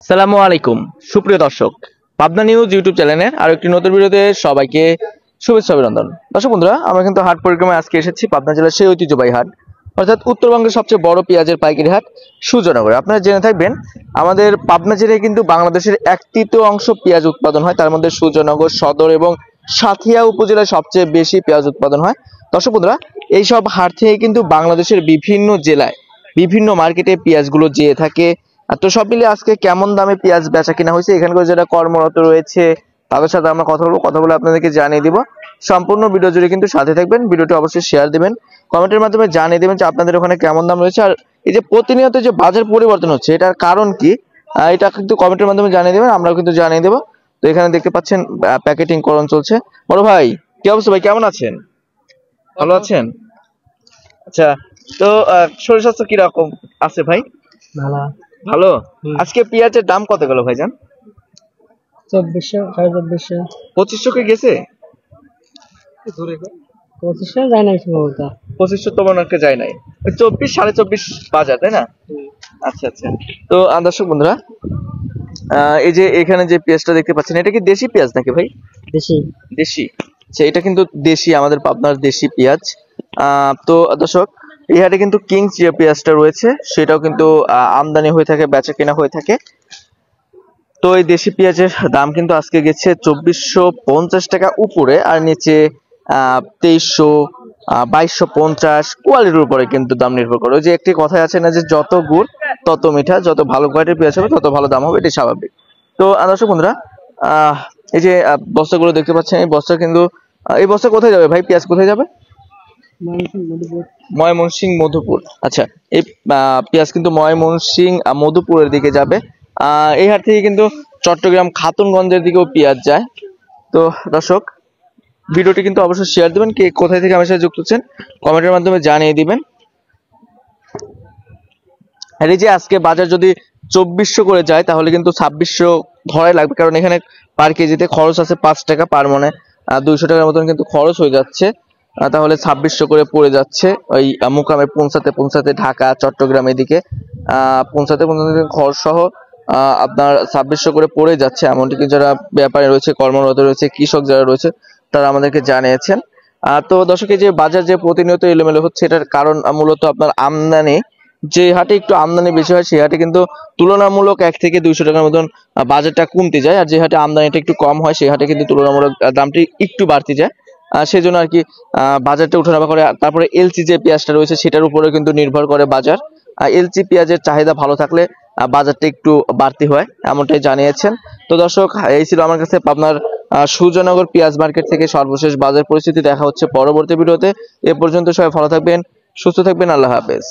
সালামু আলাইকুম সুপ্রিয় দর্শক, পাবনা নিউজ ইউটিউব চ্যানেলের আরো একটি নতুন ভিডিওতে সবাইকে শুভেচ্ছা অভিনন্দন। দর্শক বন্ধুরা, আমরা কিন্তু হাট পরিক্রমায় আজকে এসেছি পাবনা জেলার সেই ঐতিহ্যবাহী হাট, অর্থাৎ উত্তরবঙ্গের সবচেয়ে বড় পেঁয়াজের পাইকারি হাট সুজনগরে। আপনারা জেনে থাকবেন আমাদের পাবনা জেলায় কিন্তু বাংলাদেশের 1/3 পেঁয়াজ উৎপাদন হয়, তার মধ্যে সুজনগর, সদর এবং সাঁথিয়া উপজেলায় সবচেয়ে বেশি পেঁয়াজ উৎপাদন হয়। দর্শক বন্ধুরা, এইসব হাট থেকে কিন্তু বাংলাদেশের বিভিন্ন জেলায় বিভিন্ন মার্কেটে পেঁয়াজগুলো যেয়ে থাকে। তো সব মিলিয়ে আজকে কেমন দামে পেঁয়াজ বেচা কিনা হয়েছে, এখানকার যারা কর্মরত রয়েছে তাদের সাথে আমরা কথা বলে আপনাদেরকে জানিয়ে দিব। সম্পূর্ণ ভিডিও জুড়ে কিন্তু সাথে থাকবেন, ভিডিওটি অবশ্যই শেয়ার দিবেন, কমেন্টের মাধ্যমে জানিয়ে দিবেন যে আপনাদের ওখানে কেমন দাম রয়েছে। আর এই যে প্রতিনিয়ত যে বাজার পরিবর্তন হচ্ছে, এটার কারণ কি, এটা কিন্তু কমেন্টের মাধ্যমে জানিয়ে দিবেন, আমরাও কিন্তু জানিয়ে দেবো। তো এখানে দেখতে পাচ্ছেন প্যাকেটিং করণ চলছে। বড় ভাই, কি অবস্থা ভাই, কেমন আছেন? ভালো আছেন? আচ্ছা, তো শরীর স্বাস্থ্য কিরকম আছে ভাই? ভালো। ভালো। আজকে পেঁয়াজের দাম কত গেল ভাইজান? 2400 2400 2500 কে গেছে? 2500 যায় নাই সম্ভবত। 2500 তো মনে হয় যায় নাই, 24 24.5 বাজার, তাই না? আচ্ছা আচ্ছা। তো দর্শক বন্ধুরা, এই যে এখানে যে পেঁয়াজটা দেখতে পাচ্ছেন, এটা কি দেশি পেঁয়াজ নাকি ভাই? দেশি। দেশি। আচ্ছা, এটা কিন্তু দেশি, আমাদের পাবনার দেশি পেঁয়াজ। তো দর্শক, এই হাটে কিন্তু কিংস যে পেঁয়াজটা রয়েছে সেটাও কিন্তু আমদানি হয়ে থাকে, বেচা কেনা হয়ে থাকে। তো এই দেশি পেঁয়াজের দাম কিন্তু আজকে গেছে 2450 টাকা উপরে, আর নিচে 2300, 2250। কোয়ালিটির উপরে কিন্তু দাম নির্ভর করে। ওই যে একটি কথাই আছে না, যে যত গুড় তত মিঠা, যত ভালো কোয়ালিটির পেঁয়াজ হবে তত ভালো দাম হবে, এটি স্বাভাবিক। তো দর্শক বন্ধুরা, এই যে বস্তাগুলো দেখতে পাচ্ছেন, এই বস্তা কিন্তু এই বস্তা কোথায় যাবে ভাই? পেঁয়াজ কোথায় যাবে? ময়মনসিংহ, মধুপুর। আচ্ছা, এই পেঁয়াজ কিন্তু ময়মনসিংহ মধুপুরের দিকে যাবে। এই হাট থেকে কিন্তু চট্টগ্রাম খাতুনগঞ্জের দিকেও পেঁয়াজ যায়। তো দর্শক, ভিডিওটি কিন্তু অবশ্যই শেয়ার দিবেন, কে কোথায় থেকে আমার সাথে যুক্ত হচ্ছেন কমেন্টের মাধ্যমে জানিয়ে দিবেন। আর এই যে আজকে বাজার যদি 2400 করে যায় তাহলে কিন্তু 2600 ধরাই লাগবে, কারণ এখানে পার কেজিতে খরচ আছে 5 টাকা, পার মনে 200 টাকার মতন কিন্তু খরচ হয়ে যাচ্ছে। তাহলে 2600 করে পড়ে যাচ্ছে ওই মুকামে পৌঁছাতে ঢাকা চট্টগ্রাম এদিকে পৌঁছাতে খরচ সহ আপনার 2600 করে পড়ে যাচ্ছে। এমনটি কিন্তু যারা ব্যাপারী রয়েছে, কর্মরত রয়েছে, কৃষক যারা রয়েছে তারা আমাদেরকে জানিয়েছেন। তো দর্শক, এই যে বাজার যে প্রতিনিয়ত এলোমেলো হচ্ছে, এটার কারণ মূলত আপনার আমদানি। যে হাটে একটু আমদানি বেশি হয় সেই হাটে কিন্তু তুলনামূলক 1 থেকে 200 টাকার মতন বাজারটা কমতে যায়, আর যে হাটে আমদানিটা একটু কম হয় সেই হাটে কিন্তু তুলনামূলক দামটি একটু বাড়তে যায়। সেই জন্য আর কি বাজারটা উঠানামা করে। তারপরে এলসি যে পেঁয়াজটা রয়েছে সেটার উপরে কিন্তু নির্ভর করে বাজার। এলসি পেঁয়াজের চাহিদা ভালো থাকলে বাজারটা একটু বাড়তি হয়, এমনটাই জানিয়েছেন। তো দর্শক, এই ছিল আমার কাছে আপনার সুজনগর পেঁয়াজ মার্কেট থেকে সর্বশেষ বাজার পরিস্থিতি। দেখা হচ্ছে পরবর্তী ভিডিওতে। এ পর্যন্ত সবাই ভালো থাকবেন, সুস্থ থাকবেন, আল্লাহ হাফেজ।